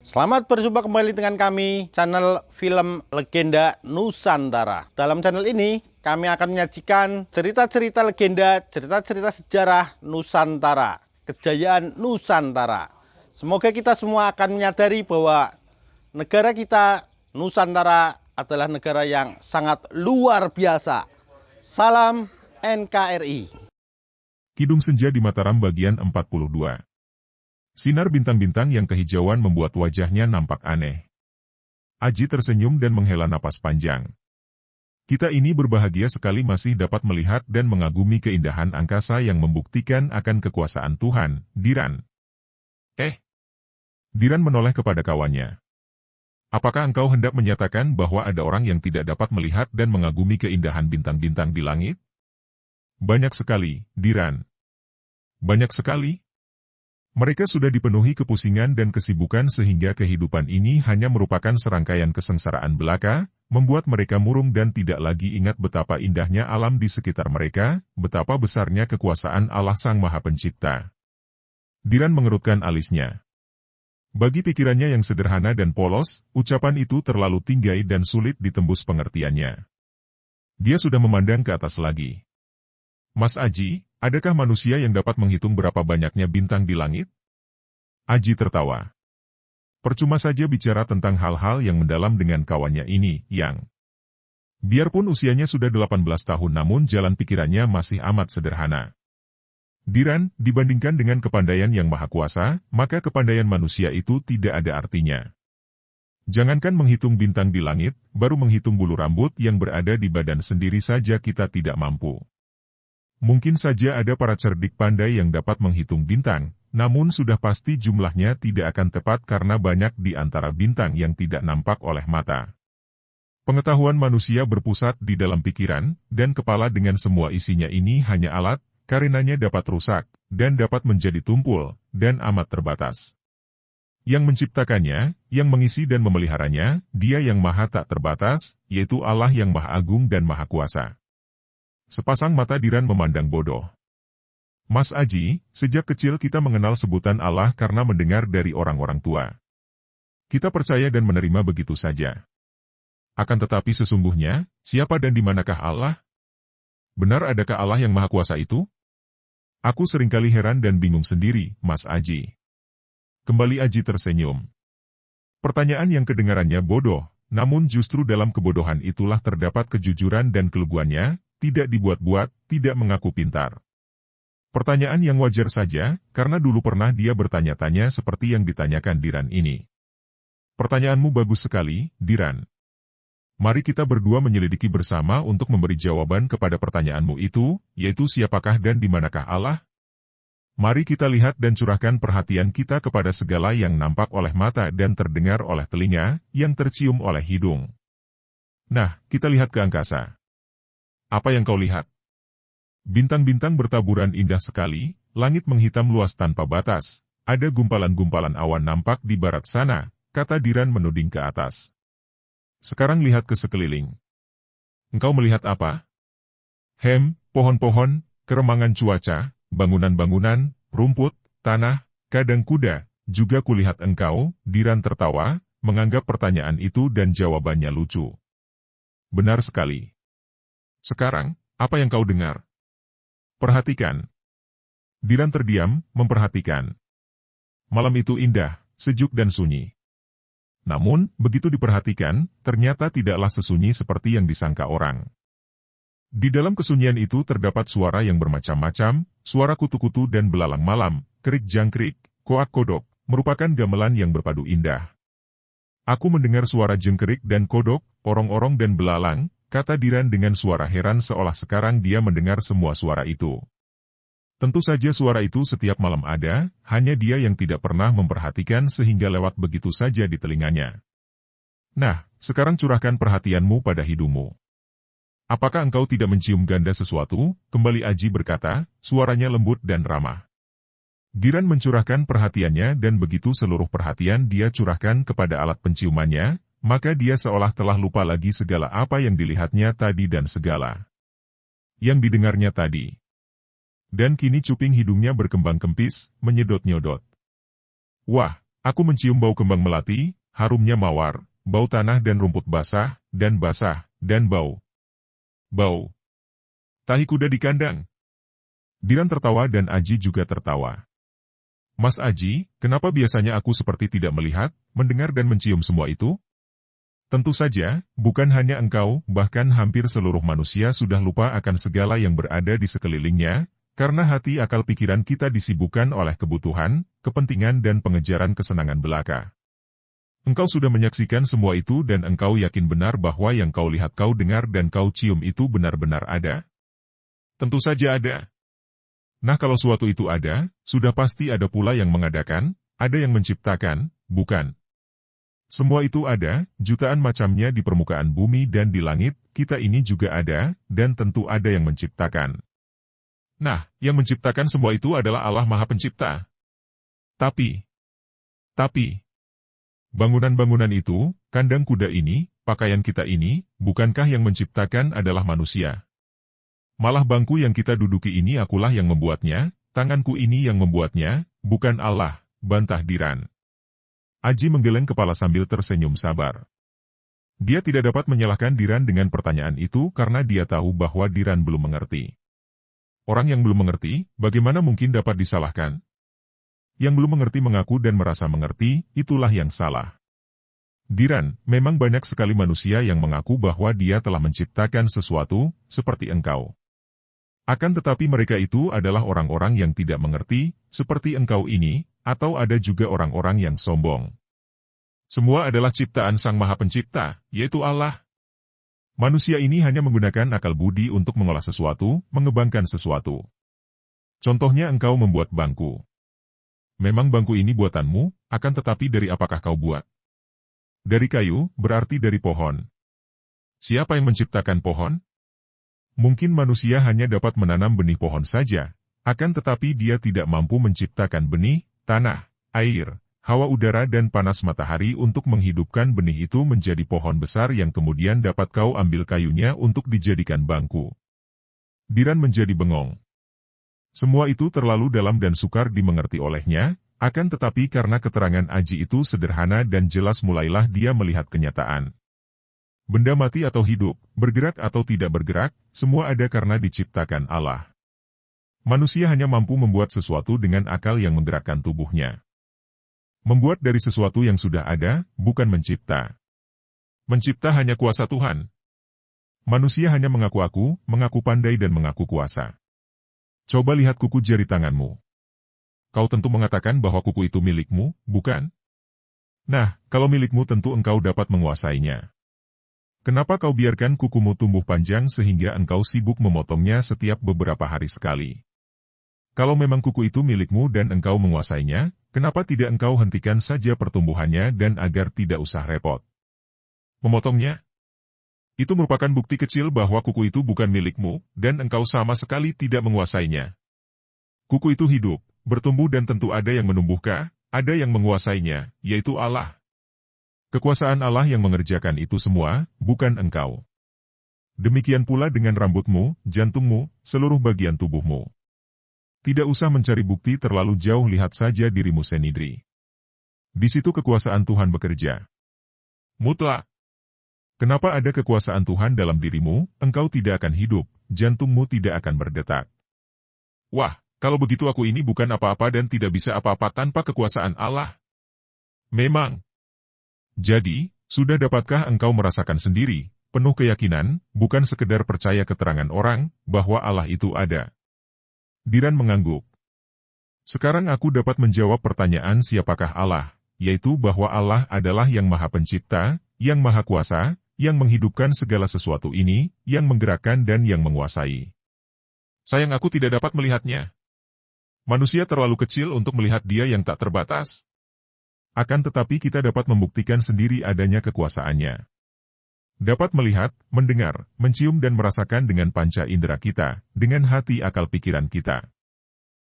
Selamat berjumpa kembali dengan kami, channel Film Legenda Nusantara. Dalam channel ini, kami akan menyajikan cerita-cerita legenda, cerita-cerita sejarah Nusantara, kejayaan Nusantara. Semoga kita semua akan menyadari bahwa negara kita, Nusantara, adalah negara yang sangat luar biasa. Salam NKRI. Kidung Senja di Mataram bagian 42. Sinar bintang-bintang yang kehijauan membuat wajahnya nampak aneh. Aji tersenyum dan menghela napas panjang. Kita ini berbahagia sekali masih dapat melihat dan mengagumi keindahan angkasa yang membuktikan akan kekuasaan Tuhan, Diran. Diran menoleh kepada kawannya. Apakah engkau hendak menyatakan bahwa ada orang yang tidak dapat melihat dan mengagumi keindahan bintang-bintang di langit? Banyak sekali, Diran. Banyak sekali. Mereka sudah dipenuhi kepusingan dan kesibukan sehingga kehidupan ini hanya merupakan serangkaian kesengsaraan belaka, membuat mereka murung dan tidak lagi ingat betapa indahnya alam di sekitar mereka, betapa besarnya kekuasaan Allah Sang Maha Pencipta. Diran mengerutkan alisnya. Bagi pikirannya yang sederhana dan polos, ucapan itu terlalu tinggi dan sulit ditembus pengertiannya. Dia sudah memandang ke atas lagi. Mas Aji, adakah manusia yang dapat menghitung berapa banyaknya bintang di langit? Aji tertawa. Percuma saja bicara tentang hal-hal yang mendalam dengan kawannya ini, yang biarpun usianya sudah 18 tahun namun jalan pikirannya masih amat sederhana. Diran, dibandingkan dengan kepandaian yang maha kuasa, maka kepandaian manusia itu tidak ada artinya. Jangankan menghitung bintang di langit, baru menghitung bulu rambut yang berada di badan sendiri saja kita tidak mampu. Mungkin saja ada para cerdik pandai yang dapat menghitung bintang, namun sudah pasti jumlahnya tidak akan tepat karena banyak di antara bintang yang tidak nampak oleh mata. Pengetahuan manusia berpusat di dalam pikiran, dan kepala dengan semua isinya ini hanya alat, karenanya dapat rusak, dan dapat menjadi tumpul, dan amat terbatas. Yang menciptakannya, yang mengisi dan memeliharanya, Dia yang maha tak terbatas, yaitu Allah yang maha agung dan maha kuasa. Sepasang mata Diran memandang bodoh. Mas Aji, sejak kecil kita mengenal sebutan Allah karena mendengar dari orang-orang tua. Kita percaya dan menerima begitu saja. Akan tetapi sesungguhnya, siapa dan di manakah Allah? Benar adakah Allah yang maha kuasa itu? Aku seringkali heran dan bingung sendiri, Mas Aji. Kembali Aji tersenyum. Pertanyaan yang kedengarannya bodoh, namun justru dalam kebodohan itulah terdapat kejujuran dan keluguannya, tidak dibuat-buat, tidak mengaku pintar. Pertanyaan yang wajar saja, karena dulu pernah dia bertanya-tanya seperti yang ditanyakan Diran ini. Pertanyaanmu bagus sekali, Diran. Mari kita berdua menyelidiki bersama untuk memberi jawaban kepada pertanyaanmu itu, yaitu siapakah dan di manakah Allah? Mari kita lihat dan curahkan perhatian kita kepada segala yang nampak oleh mata dan terdengar oleh telinga, yang tercium oleh hidung. Nah, kita lihat ke angkasa. Apa yang kau lihat? Bintang-bintang bertaburan indah sekali, langit menghitam luas tanpa batas, ada gumpalan-gumpalan awan nampak di barat sana, kata Diran menuding ke atas. Sekarang lihat ke sekeliling. Engkau melihat apa? Pohon-pohon, keremangan cuaca, bangunan-bangunan, rumput, tanah, kadang kuda, juga kulihat engkau, Diran tertawa, menganggap pertanyaan itu dan jawabannya lucu. Benar sekali. Sekarang, apa yang kau dengar? Perhatikan. Diran terdiam, memperhatikan. Malam itu indah, sejuk dan sunyi. Namun, begitu diperhatikan, ternyata tidaklah sesunyi seperti yang disangka orang. Di dalam kesunyian itu terdapat suara yang bermacam-macam, suara kutu-kutu dan belalang malam, kerik-jangkrik, koak-kodok, merupakan gamelan yang berpadu indah. Aku mendengar suara jengkerik dan kodok, orong-orong dan belalang, kata Diran dengan suara heran seolah sekarang dia mendengar semua suara itu. Tentu saja suara itu setiap malam ada, hanya dia yang tidak pernah memperhatikan sehingga lewat begitu saja di telinganya. Nah, sekarang curahkan perhatianmu pada hidungmu. Apakah engkau tidak mencium ganda sesuatu? Kembali Aji berkata, suaranya lembut dan ramah. Diran mencurahkan perhatiannya dan begitu seluruh perhatian dia curahkan kepada alat penciumannya, maka dia seolah telah lupa lagi segala apa yang dilihatnya tadi dan segala yang didengarnya tadi. Dan kini cuping hidungnya berkembang kempis, menyedot-nyodot. Wah, Aku mencium bau kembang melati, harumnya mawar, bau tanah dan rumput basah, dan bau. Bau. Tahi kuda di kandang. Diran tertawa dan Aji juga tertawa. Mas Aji, kenapa biasanya aku seperti tidak melihat, mendengar dan mencium semua itu? Tentu saja, bukan hanya engkau, bahkan hampir seluruh manusia sudah lupa akan segala yang berada di sekelilingnya, karena hati akal pikiran kita disibukkan oleh kebutuhan, kepentingan dan pengejaran kesenangan belaka. Engkau sudah menyaksikan semua itu dan engkau yakin benar bahwa yang kau lihat, kau dengar dan kau cium itu benar-benar ada? Tentu saja ada. Nah, kalau suatu itu ada, sudah pasti ada pula yang mengadakan, ada yang menciptakan, bukan? Semua itu ada, jutaan macamnya di permukaan bumi dan di langit, kita ini juga ada, dan tentu ada yang menciptakan. Nah, yang menciptakan semua itu adalah Allah Maha Pencipta. Tapi, bangunan-bangunan itu, kandang kuda ini, pakaian kita ini, bukankah yang menciptakan adalah manusia? Malah bangku yang kita duduki ini akulah yang membuatnya, tanganku ini yang membuatnya, bukan Allah, bantah Diran. Aji menggeleng kepala sambil tersenyum sabar. Dia tidak dapat menyalahkan Diran dengan pertanyaan itu karena dia tahu bahwa Diran belum mengerti. Orang yang belum mengerti, bagaimana mungkin dapat disalahkan? Yang belum mengerti mengaku dan merasa mengerti, itulah yang salah. Diran, memang banyak sekali manusia yang mengaku bahwa dia telah menciptakan sesuatu, seperti engkau. Akan tetapi mereka itu adalah orang-orang yang tidak mengerti, seperti engkau ini, atau ada juga orang-orang yang sombong. Semua adalah ciptaan Sang Maha Pencipta, yaitu Allah. Manusia ini hanya menggunakan akal budi untuk mengolah sesuatu, mengembangkan sesuatu. Contohnya engkau membuat bangku. Memang bangku ini buatanmu, akan tetapi dari apakah kau buat? Dari kayu, berarti dari pohon. Siapa yang menciptakan pohon? Mungkin manusia hanya dapat menanam benih pohon saja, akan tetapi dia tidak mampu menciptakan benih, tanah, air, hawa udara dan panas matahari untuk menghidupkan benih itu menjadi pohon besar yang kemudian dapat kau ambil kayunya untuk dijadikan bangku. Diran menjadi bengong. Semua itu terlalu dalam dan sukar dimengerti olehnya, akan tetapi karena keterangan Aji itu sederhana dan jelas mulailah dia melihat kenyataan. Benda mati atau hidup, bergerak atau tidak bergerak, semua ada karena diciptakan Allah. Manusia hanya mampu membuat sesuatu dengan akal yang menggerakkan tubuhnya. Membuat dari sesuatu yang sudah ada, bukan mencipta. Mencipta hanya kuasa Tuhan. Manusia hanya mengaku-aku, mengaku pandai dan mengaku kuasa. Coba lihat kuku jari tanganmu. Kau tentu mengatakan bahwa kuku itu milikmu, bukan? Nah, kalau milikmu tentu engkau dapat menguasainya. Kenapa kau biarkan kukumu tumbuh panjang sehingga engkau sibuk memotongnya setiap beberapa hari sekali? Kalau memang kuku itu milikmu dan engkau menguasainya, kenapa tidak engkau hentikan saja pertumbuhannya dan agar tidak usah repot memotongnya? Itu merupakan bukti kecil bahwa kuku itu bukan milikmu, dan engkau sama sekali tidak menguasainya. Kuku itu hidup, bertumbuh dan tentu ada yang menumbuhkan, ada yang menguasainya, yaitu Allah. Kekuasaan Allah yang mengerjakan itu semua, bukan engkau. Demikian pula dengan rambutmu, jantungmu, seluruh bagian tubuhmu. Tidak usah mencari bukti terlalu jauh, lihat saja dirimu sendiri. Di situ kekuasaan Tuhan bekerja. Mutlak. Kenapa ada kekuasaan Tuhan dalam dirimu, engkau tidak akan hidup, jantungmu tidak akan berdetak. Wah, kalau begitu aku ini bukan apa-apa dan tidak bisa apa-apa tanpa kekuasaan Allah. Memang. Jadi, sudah dapatkah engkau merasakan sendiri, penuh keyakinan, bukan sekedar percaya keterangan orang, bahwa Allah itu ada? Diran mengangguk. Sekarang aku dapat menjawab pertanyaan siapakah Allah, yaitu bahwa Allah adalah yang Maha Pencipta, yang Maha Kuasa, yang menghidupkan segala sesuatu ini, yang menggerakkan dan yang menguasai. Sayang aku tidak dapat melihatnya. Manusia terlalu kecil untuk melihat Dia yang tak terbatas. Akan tetapi kita dapat membuktikan sendiri adanya kekuasaannya. Dapat melihat, mendengar, mencium dan merasakan dengan panca indera kita, dengan hati akal pikiran kita.